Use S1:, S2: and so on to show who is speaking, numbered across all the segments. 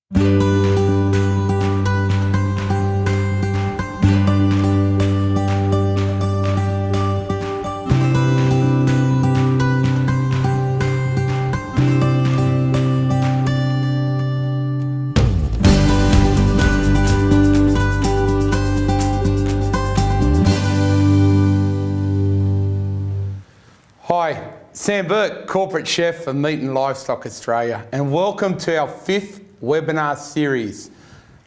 S1: Hi, Sam Burke, Corporate Chef for Meat and Livestock Australia, and welcome to our 5th webinar series,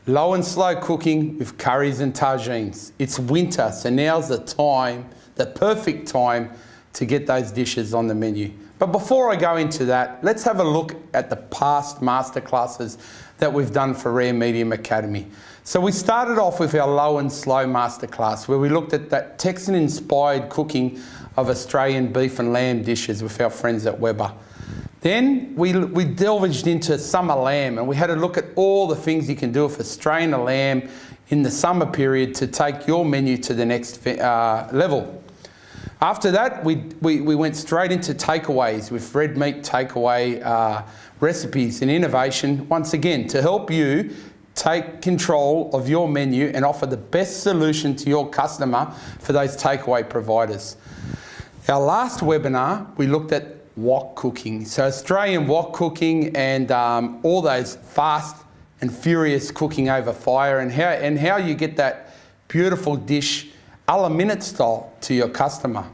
S1: Low and Slow Cooking with Curries and Tagines. It's winter, so now's the time, the perfect time to get those dishes on the menu. But before I go into that, let's have a look at the past masterclasses that we've done for Rare Medium Academy. So we started off with our Low and Slow masterclass, where we looked at that Texan-inspired cooking of Australian beef and lamb dishes with our friends at Weber. Then we delved into summer lamb, and we had a look at all the things you can do with Australian lamb in the summer period to take your menu to the next level. After that, we went straight into takeaways with red meat takeaway recipes and innovation, once again, to help you take control of your menu and offer the best solution to your customer for those takeaway providers. Our last webinar, we looked at wok cooking. So Australian wok cooking and all those fast and furious cooking over fire, and how you get that beautiful dish a la minute style to your customer.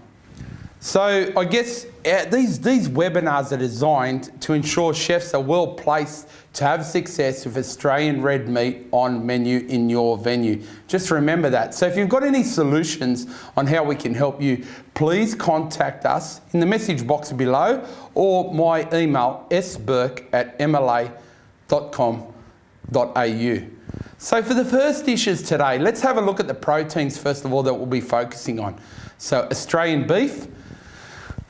S1: So I guess these webinars are designed to ensure chefs are well placed to have success with Australian red meat on menu in your venue. Just remember that. So if you've got any solutions on how we can help you, please contact us in the message box below or my email sburke@mla.com.au. So for the first dishes today, let's have a look at the proteins first of all that we'll be focusing on. So Australian beef,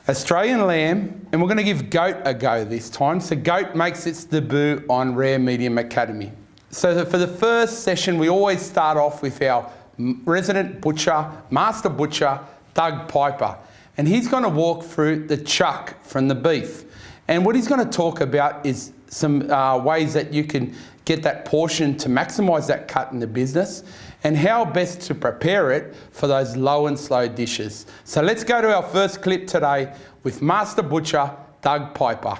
S1: Australian lamb, and we're going to give goat a go this time. So goat makes its debut on Rare Medium Academy. So for the first session, we always start off with our resident butcher, master butcher, Doug Piper. And he's going to walk through the chuck from the beef. And what he's going to talk about is some ways that you can get that portion to maximise that cut in the business, and how best to prepare it for those low and slow dishes. So let's go to our first clip today with Master Butcher, Doug Piper.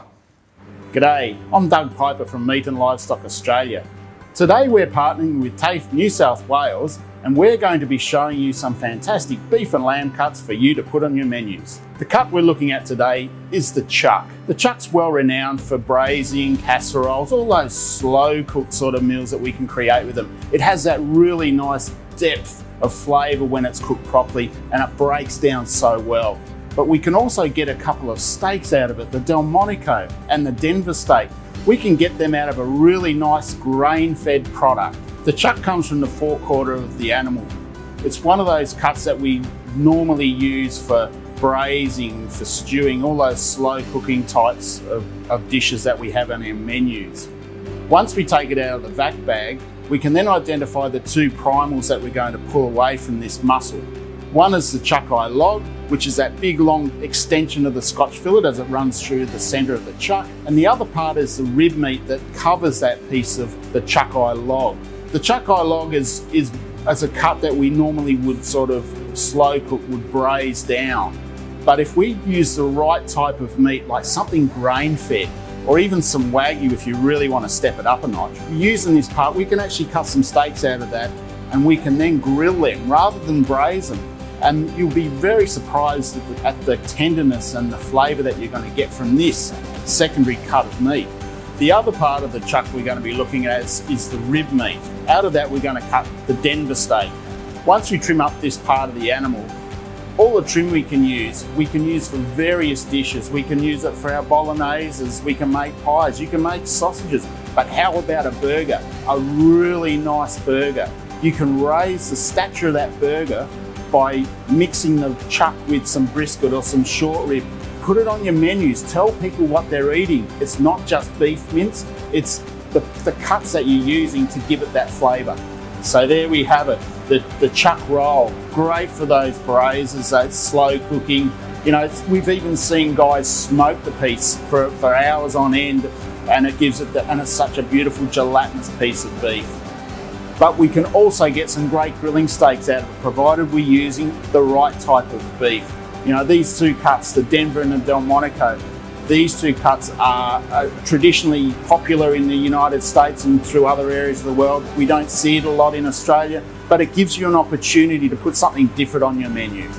S2: G'day, I'm Doug Piper from Meat and Livestock Australia. Today we're partnering with TAFE New South Wales, and we're going to be showing you some fantastic beef and lamb cuts for you to put on your menus. The cut we're looking at today is the chuck. The chuck's well renowned for braising, casseroles, all those slow cooked sort of meals that we can create with them. It has that really nice depth of flavour when it's cooked properly, and it breaks down so well. But we can also get a couple of steaks out of it, the Delmonico and the Denver steak. We can get them out of a really nice grain-fed product. The chuck comes from the forequarter of the animal. It's one of those cuts that we normally use for braising, for stewing, all those slow cooking types of dishes that we have on our menus. Once we take it out of the vac bag, we can then identify the two primals that we're going to pull away from this muscle. One is the chuck eye log, which is that big long extension of the Scotch fillet as it runs through the centre of the chuck. And the other part is the rib meat that covers that piece of the chuck eye log. The chuck eye log is as a cut that we normally would sort of slow cook, would braise down. But if we use the right type of meat, like something grain fed, or even some Wagyu if you really want to step it up a notch, using this part, we can actually cut some steaks out of that, and we can then grill them rather than braise them. And you'll be very surprised at the tenderness and the flavour that you're going to get from this secondary cut of meat. The other part of the chuck we're going to be looking at is the rib meat. Out of that, we're going to cut the Denver steak. Once we trim up this part of the animal, all the trim we can use for various dishes. We can use it for our bologneses, we can make pies, you can make sausages. But how about a burger? A really nice burger. You can raise the stature of that burger by mixing the chuck with some brisket or some short rib. Put it on your menus, tell people what they're eating. It's not just beef mince, it's the cuts that you're using to give it that flavour. So there we have it, the chuck roll. Great for those braises, those slow cooking. You know, we've even seen guys smoke the piece for hours on end and it gives it, and it's such a beautiful gelatinous piece of beef. But we can also get some great grilling steaks out of it, provided we're using the right type of beef. You know, these two cuts, the Denver and the Delmonico, these two cuts are traditionally popular in the United States and through other areas of the world. We don't see it a lot in Australia, but it gives you an opportunity to put something different on your menu.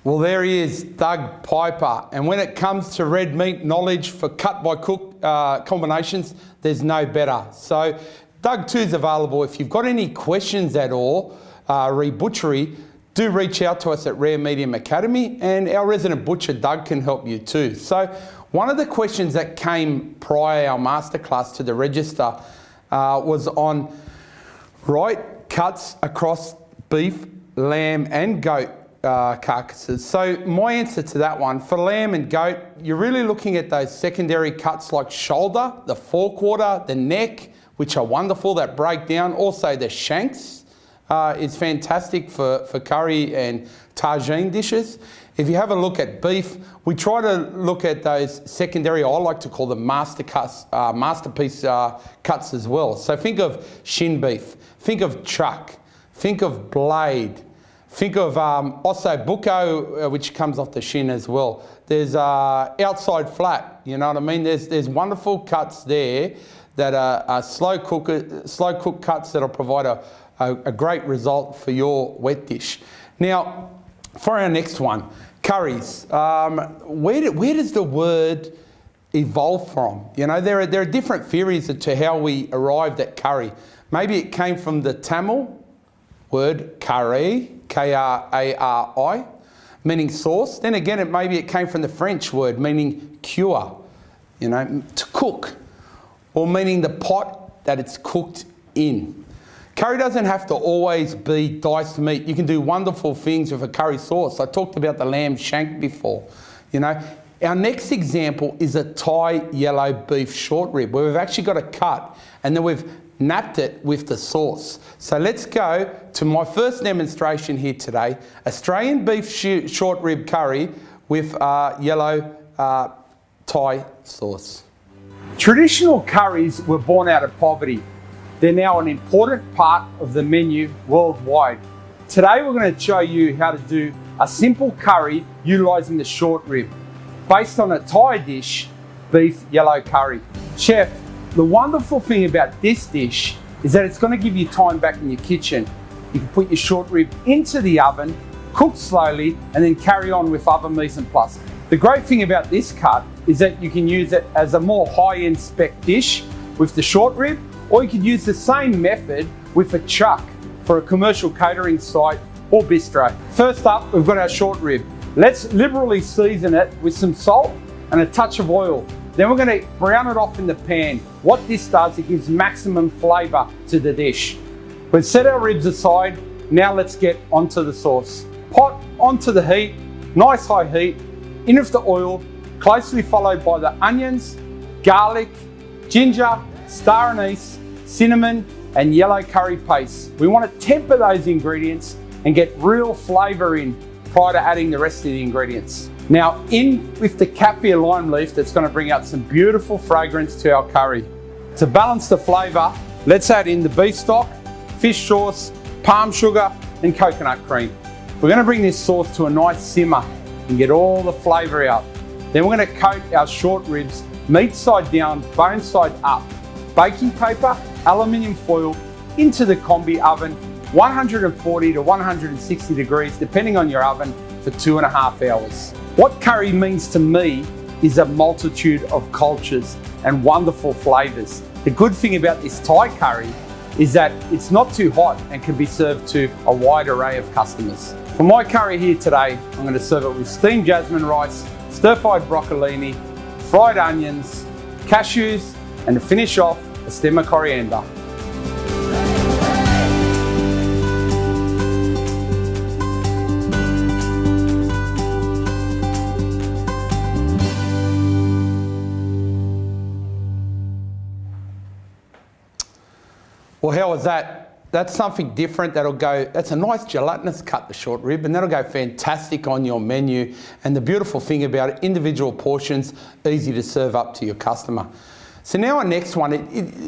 S1: Well, there he is, Doug Piper. And when it comes to red meat knowledge for cut by cook combinations, there's no better. So Doug too is available. If you've got any questions at all, re-butchery, do reach out to us at Rare Medium Academy, and our resident butcher, Doug, can help you too. So one of the questions that came prior our masterclass to the register was on right cuts across beef, lamb and goat carcasses. So my answer to that one, for lamb and goat, you're really looking at those secondary cuts like shoulder, the forequarter, the neck, which are wonderful, that break down. Also the shanks is fantastic for curry and tagine dishes. If you have a look at beef, we try to look at those secondary, I like to call them masterpiece cuts as well. So think of shin beef, think of chuck, think of blade, think of osso bucco, which comes off the shin as well. There's outside flat, you know what I mean? There's wonderful cuts there that are slow cook cuts that'll provide a great result for your wet dish. Now, for our next one, curries. Where does the word evolve from? You know, there are different theories as to how we arrived at curry. Maybe it came from the Tamil word curry, K-R-A-R-I, meaning sauce. Then again, maybe it came from the French word meaning cure, you know, to cook, or meaning the pot that it's cooked in. Curry doesn't have to always be diced meat. You can do wonderful things with a curry sauce. I talked about the lamb shank before, you know. Our next example is a Thai yellow beef short rib, where we've actually got a cut and then we've napped it with the sauce. So let's go to my first demonstration here today, Australian beef short rib curry with yellow Thai sauce. Traditional curries were born out of poverty. They're now an important part of the menu worldwide. Today we're going to show you how to do a simple curry utilising the short rib, based on a Thai dish, beef yellow curry. Chef, the wonderful thing about this dish is that it's going to give you time back in your kitchen. You can put your short rib into the oven, cook slowly, and then carry on with other mise en place. The great thing about this cut is that you can use it as a more high-end spec dish with the short rib, or you could use the same method with a chuck for a commercial catering site or bistro. First up, we've got our short rib. Let's liberally season it with some salt and a touch of oil. Then we're going to brown it off in the pan. What this does, it gives maximum flavour to the dish. We've set our ribs aside. Now let's get onto the sauce. Pot onto the heat, nice high heat, in with the oil, closely followed by the onions, garlic, ginger, star anise, cinnamon, and yellow curry paste. We want to temper those ingredients and get real flavour in prior to adding the rest of the ingredients. Now in with the kaffir lime leaf that's going to bring out some beautiful fragrance to our curry. To balance the flavour, let's add in the beef stock, fish sauce, palm sugar and coconut cream. We're going to bring this sauce to a nice simmer and get all the flavour out. Then we're going to coat our short ribs meat side down, bone side up. Baking paper, aluminium foil into the combi oven, 140 to 160 degrees depending on your oven, for 2.5 hours. What curry means to me is a multitude of cultures and wonderful flavours. The good thing about this Thai curry is that it's not too hot and can be served to a wide array of customers. For my curry here today, I'm going to serve it with steamed jasmine rice, stir-fried broccolini, fried onions, cashews, and to finish off, a stem of coriander. Well, how was that? that's something different that'll go, that's a nice gelatinous cut, the short rib, and that'll go fantastic on your menu. And the beautiful thing about it, individual portions, easy to serve up to your customer. So now our next one,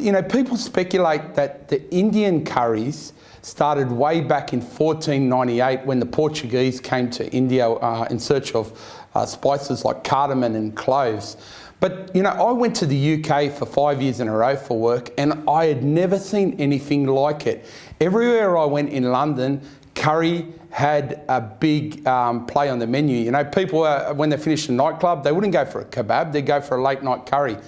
S1: you know, people speculate that the Indian curries started way back in 1498 when the Portuguese came to India in search of spices like cardamom and cloves. But, you know, I went to the UK for 5 years in a row for work, and I had never seen anything like it. Everywhere I went in London, curry had a big play on the menu. You know, people, when they finished a nightclub, they wouldn't go for a kebab, they'd go for a late night curry.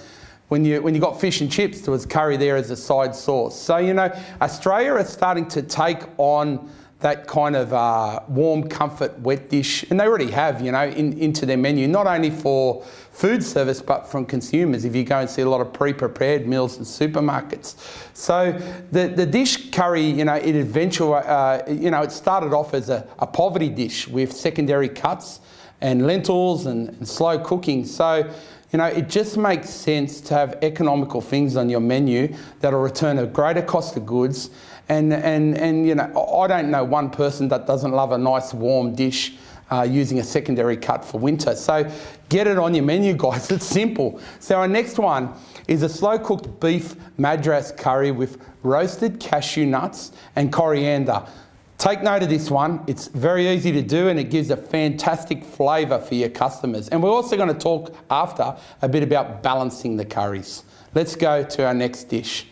S1: When you got fish and chips, there was curry there as a side sauce. So, you know, Australia is starting to take on that kind of warm comfort wet dish, and they already have, you know, into their menu, not only for food service but from consumers. If you go and see a lot of pre-prepared meals in supermarkets, so the dish curry, you know, it eventually, you know, it started off as a poverty dish with secondary cuts and lentils and slow cooking. So, you know, it just makes sense to have economical things on your menu that'll return a greater cost of goods. And you know, I don't know one person that doesn't love a nice warm dish using a secondary cut for winter. So get it on your menu, guys. It's simple. So our next one is a slow cooked beef Madras curry with roasted cashew nuts and coriander. Take note of this one. It's very easy to do, and it gives a fantastic flavour for your customers. And we're also going to talk after a bit about balancing the curries. Let's go to our next dish.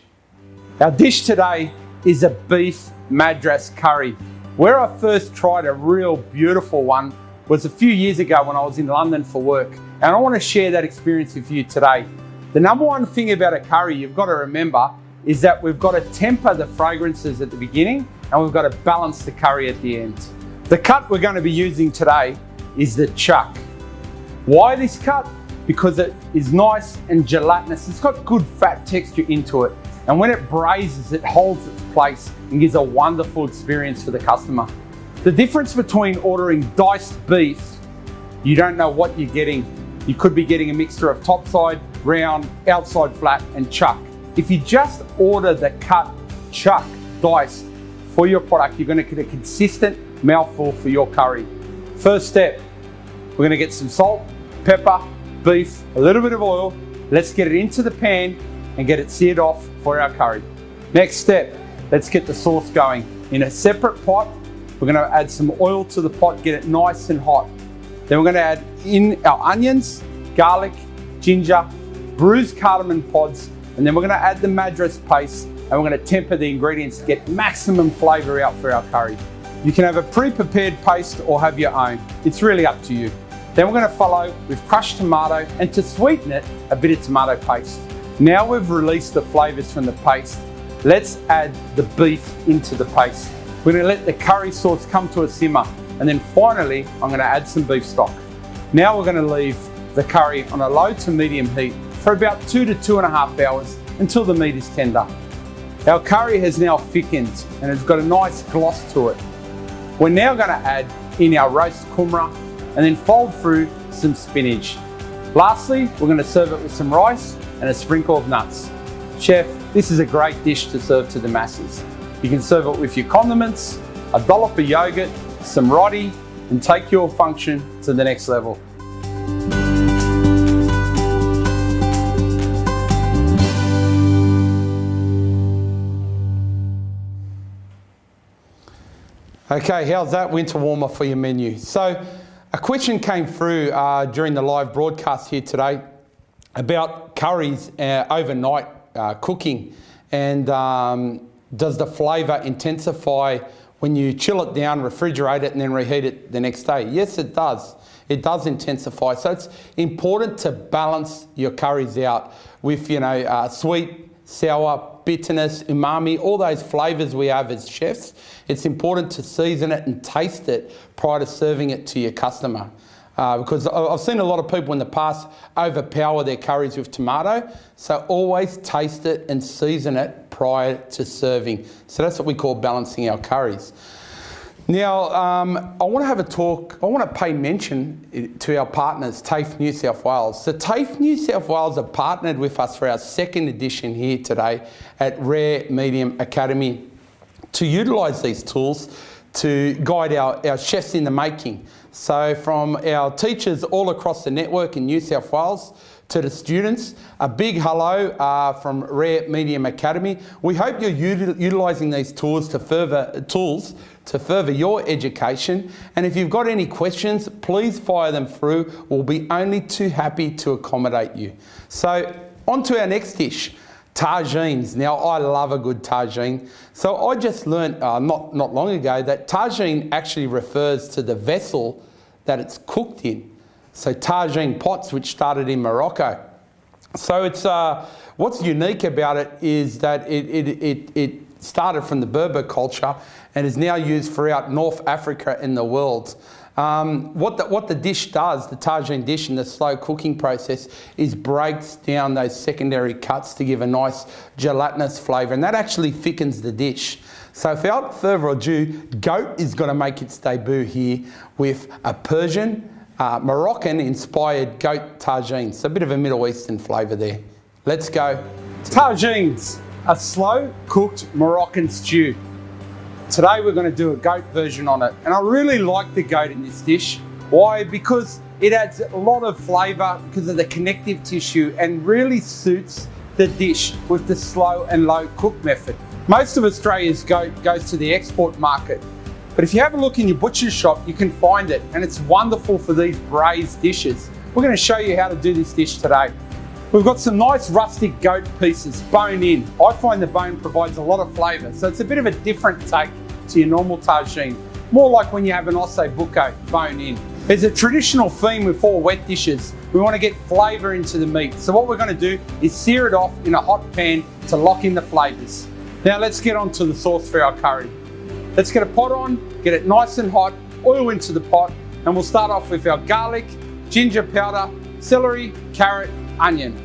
S1: Our dish today is a beef Madras curry. Where I first tried a real beautiful one was a few years ago when I was in London for work. And I want to share that experience with you today. The number one thing about a curry you've got to remember is that we've got to temper the fragrances at the beginning, and we've got to balance the curry at the end. The cut we're going to be using today is the chuck. Why this cut? Because it is nice and gelatinous. It's got good fat texture into it. And when it braises, it holds its place and gives a wonderful experience for the customer. The difference between ordering diced beef, you don't know what you're getting. You could be getting a mixture of topside, round, outside flat, and chuck. If you just order the cut chuck diced for your product, you're going to get a consistent mouthful for your curry. First step, we're going to get some salt, pepper, beef, a little bit of oil. Let's get it into the pan and get it seared off for our curry. Next step, let's get the sauce going. In a separate pot, we're going to add some oil to the pot, get it nice and hot. Then we're going to add in our onions, garlic, ginger, bruised cardamom pods, and then we're going to add the Madras paste, and we're going to temper the ingredients to get maximum flavour out for our curry. You can have a pre-prepared paste or have your own. It's really up to you. Then we're going to follow with crushed tomato, and to sweeten it, a bit of tomato paste. Now we've released the flavours from the paste, let's add the beef into the paste. We're going to let the curry sauce come to a simmer, and then finally I'm going to add some beef stock. Now we're going to leave the curry on a low to medium heat for about 2 to 2.5 hours until the meat is tender. Our curry has now thickened and it's got a nice gloss to it. We're now going to add in our roast kumara and then fold through some spinach. Lastly, we're going to serve it with some rice and a sprinkle of nuts. Chef, this is a great dish to serve to the masses. You can serve it with your condiments, a dollop of yogurt, some roti, and take your function to the next level. Okay, how's that winter warmer for your menu? So a question came through during the live broadcast here today about curries overnight cooking, and does the flavour intensify when you chill it down, refrigerate it and then reheat it the next day? Yes, it does. It does intensify. So it's important to balance your curries out with, you know, sweet, sour, bitterness, umami, all those flavours we have as chefs. It's important to season it and taste it prior to serving it to your customer. Because I've seen a lot of people in the past overpower their curries with tomato. So always taste it and season it prior to serving. So that's what we call balancing our curries. Now, I want to have a talk, I want to pay mention to our partners, TAFE New South Wales. So TAFE New South Wales have partnered with us for our second edition here today at Rare Medium Academy to utilise these tools to guide our chefs in the making. So from our teachers all across the network in New South Wales to the students, a big hello from Rare Medium Academy. We hope you're utilising these tools to further your education. And if you've got any questions, please fire them through. We'll be only too happy to accommodate you. So on to our next dish. Tagines. Now, I love a good tagine. So I just learned not long ago that tagine actually refers to the vessel that it's cooked in. So tagine pots, which started in Morocco. So it's what's unique about it is that it started from the Berber culture and is now used throughout North Africa and the world. What the dish does, the tagine dish in the slow cooking process, is breaks down those secondary cuts to give a nice gelatinous flavour, and that actually thickens the dish. So without further ado, goat is going to make its debut here with a Persian, Moroccan-inspired goat tagine. So a bit of a Middle Eastern flavour there. Let's go. Tagines, a slow-cooked Moroccan stew. Today we're going to do a goat version on it, and I really like the goat in this dish. Why? Because it adds a lot of flavour because of the connective tissue and really suits the dish with the slow and low cook method. Most of Australia's goat goes to the export market, but if you have a look in your butcher's shop, you can find it, and it's wonderful for these braised dishes. We're going to show you how to do this dish today. We've got some nice rustic goat pieces, bone in. I find the bone provides a lot of flavour, so it's a bit of a different take to your normal tagine. More like when you have an ossobuco, bone in. There's a traditional theme with all wet dishes. We want to get flavour into the meat. So what we're going to do is sear it off in a hot pan to lock in the flavours. Now let's get on to the sauce for our curry. Let's get a pot on, get it nice and hot, oil into the pot, and we'll start off with our garlic, ginger powder, celery, carrot, onion.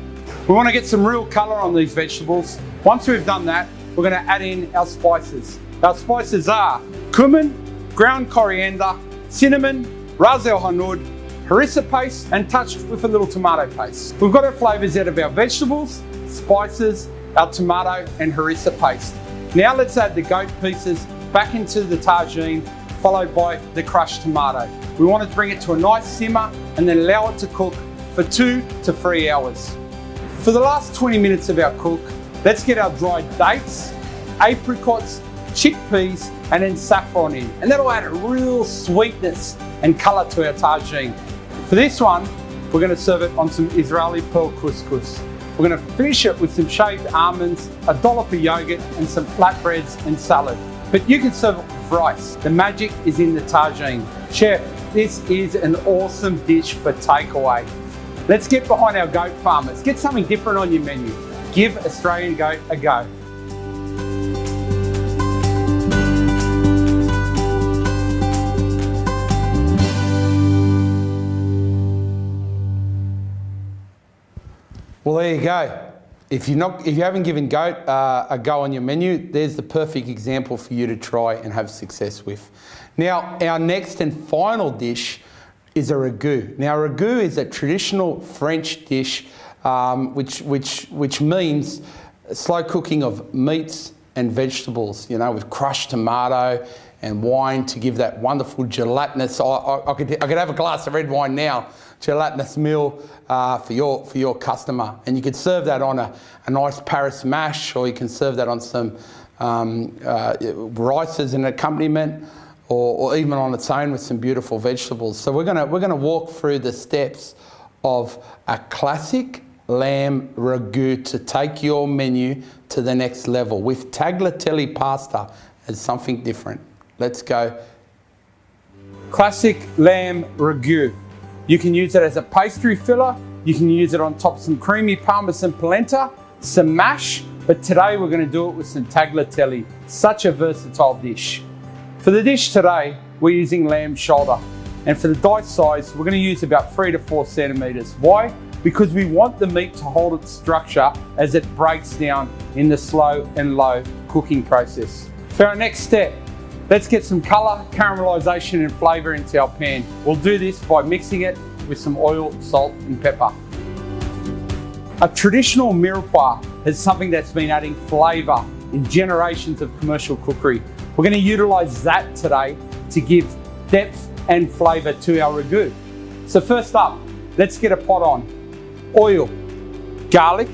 S1: We want to get some real colour on these vegetables. Once we've done that, we're going to add in our spices. Our spices are cumin, ground coriander, cinnamon, ras el hanout, harissa paste, and touched with a little tomato paste. We've got our flavours out of our vegetables, spices, our tomato and harissa paste. Now let's add the goat pieces back into the tagine, followed by the crushed tomato. We want to bring it to a nice simmer and then allow it to cook for 2 to 3 hours. For the last 20 minutes of our cook, let's get our dried dates, apricots, chickpeas, and then saffron in. And that'll add a real sweetness and colour to our tagine. For this one, we're going to serve it on some Israeli pearl couscous. We're going to finish it with some shaved almonds, a dollop of yogurt, and some flatbreads and salad. But you can serve it with rice. The magic is in the tagine. Chef, this is an awesome dish for takeaway. Let's get behind our goat farmers. Get something different on your menu. Give Australian goat a go. Well, there you go. If you haven't given goat a go on your menu, there's the perfect example for you to try and have success with. Now, our next and final dish is a ragu. Now, ragu is a traditional French dish, which means slow cooking of meats and vegetables. You know, with crushed tomato and wine to give that wonderful gelatinous. I could have a glass of red wine now. Gelatinous meal for your customer, and you could serve that on a nice Paris mash, or you can serve that on some rice as an accompaniment, or even on its own with some beautiful vegetables. So we're gonna walk through the steps of a classic lamb ragu to take your menu to the next level with tagliatelle pasta as something different. Let's go. Classic lamb ragu. You can use it as a pastry filler, you can use it on top of some creamy parmesan polenta, some mash, but today we're going to do it with some tagliatelle. Such a versatile dish. For the dish today, we're using lamb shoulder, and for the dice size, we're going to use about 3 to 4 centimetres. Why? Because we want the meat to hold its structure as it breaks down in the slow and low cooking process. For our next step, let's get some colour, caramelisation and flavour into our pan. We'll do this by mixing it with some oil, salt and pepper. A traditional mirepoix is something that's been adding flavour in generations of commercial cookery. We're going to utilise that today to give depth and flavour to our ragu. So first up, let's get a pot on. Oil, garlic,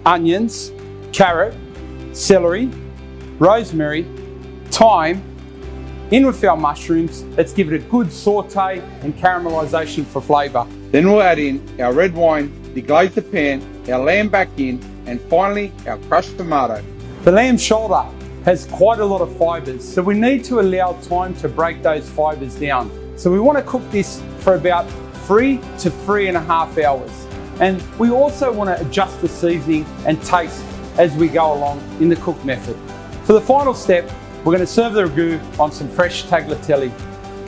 S1: onions, carrot, celery, rosemary, thyme. In with our mushrooms, let's give it a good saute and caramelisation for flavour. Then we'll add in our red wine, deglaze the pan, our lamb back in, and finally our crushed tomato. The lamb shoulder has quite a lot of fibres, so we need to allow time to break those fibres down. So we want to cook this for about 3 to 3.5 hours. And we also want to adjust the seasoning and taste as we go along in the cook method. For the final step, we're going to serve the ragu on some fresh tagliatelle.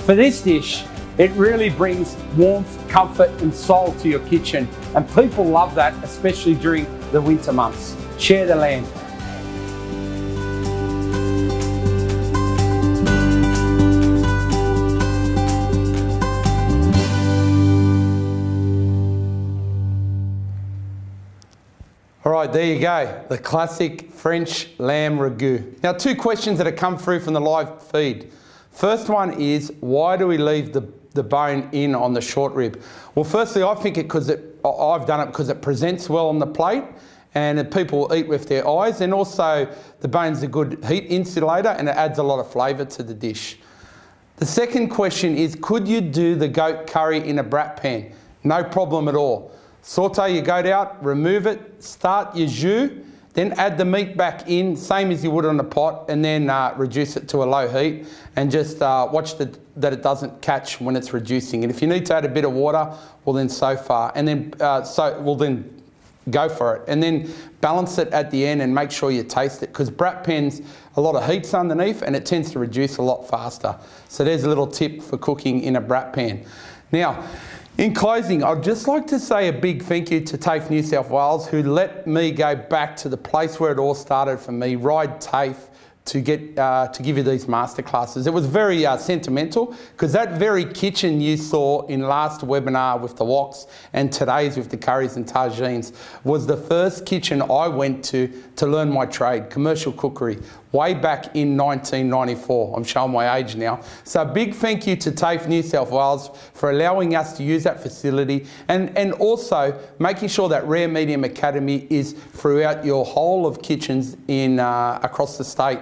S1: For this dish, it really brings warmth, comfort and soul to your kitchen, and people love that, especially during the winter months. Share the lamb. All right, there you go, the classic French lamb ragu. Now, 2 questions that have come through from the live feed. First one is, why do we leave the bone in on the short rib? Well, firstly, I think I've done it because it presents well on the plate and people eat with their eyes, and also the bone's a good heat insulator and it adds a lot of flavour to the dish. The second question is, could you do the goat curry in a brat pan? No problem at all. Saute your goat out, remove it, start your jus, then add the meat back in, same as you would on a pot, and then reduce it to a low heat, and just watch that it doesn't catch when it's reducing. And if you need to add a bit of water, well then so far, and then then go for it. And then balance it at the end and make sure you taste it, because brat pans, a lot of heat's underneath and it tends to reduce a lot faster. So there's a little tip for cooking in a brat pan. Now, in closing, I'd just like to say a big thank you to TAFE New South Wales, who let me go back to the place where it all started for me, ride TAFE, to give you these masterclasses. It was very sentimental, because that very kitchen you saw in last webinar with the woks and today's with the curries and tagines was the first kitchen I went to learn my trade, commercial cookery, way back in 1994. I'm showing my age now. So a big thank you to TAFE New South Wales for allowing us to use that facility, and also making sure that Rare Medium Academy is throughout your whole of kitchens in across the state.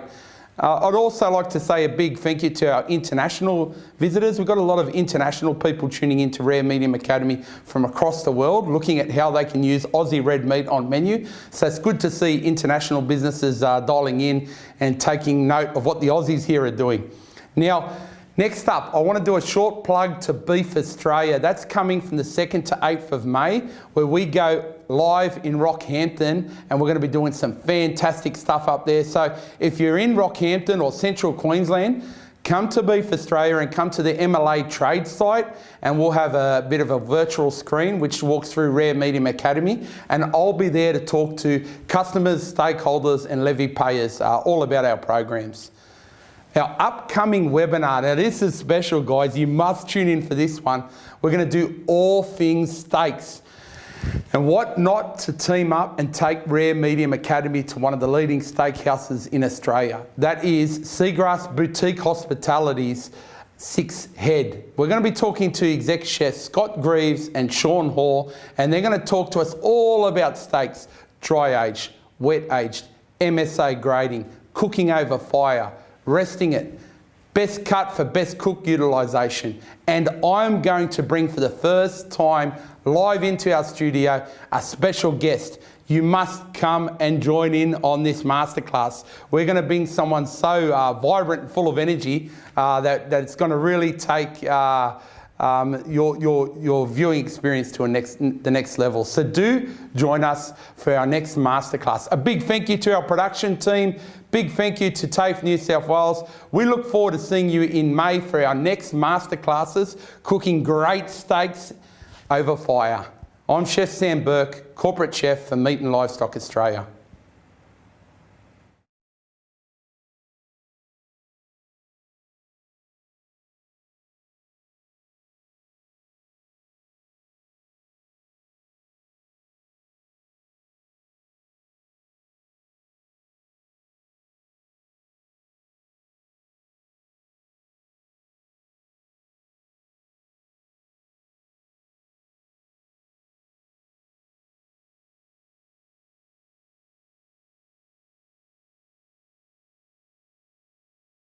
S1: I'd also like to say a big thank you to our international visitors. We've got a lot of international people tuning into Rare Medium Academy from across the world, looking at how they can use Aussie red meat on menu. So it's good to see international businesses dialing in and taking note of what the Aussies here are doing. Now, next up, I want to do a short plug to Beef Australia. That's coming from the 2nd to 8th of May, where we go live in Rockhampton, and we're going to be doing some fantastic stuff up there. So if you're in Rockhampton or Central Queensland, come to Beef Australia and come to the MLA trade site, and we'll have a bit of a virtual screen which walks through Rare Medium Academy, and I'll be there to talk to customers, stakeholders and levy payers all about our programs. Our upcoming webinar, now this is special guys, you must tune in for this one. We're going to do all things steaks. And what not to team up and take Rare Medium Academy to one of the leading steakhouses in Australia. That is Seagrass Boutique Hospitality's 6 Head. We're going to be talking to exec chefs Scott Greaves and Sean Hall, and they're going to talk to us all about steaks, dry aged, wet aged, MSA grading, cooking over fire, resting it, best cut for best cook utilisation. And I'm going to bring for the first time live into our studio a special guest. You must come and join in on this masterclass. We're going to bring someone so vibrant and full of energy that it's going to really take your viewing experience to the next level. So do join us for our next masterclass. A big thank you to our production team. Big thank you to TAFE New South Wales. We look forward to seeing you in May for our next masterclasses, cooking great steaks over fire. I'm Chef Sam Burke, Corporate Chef for Meat and Livestock Australia.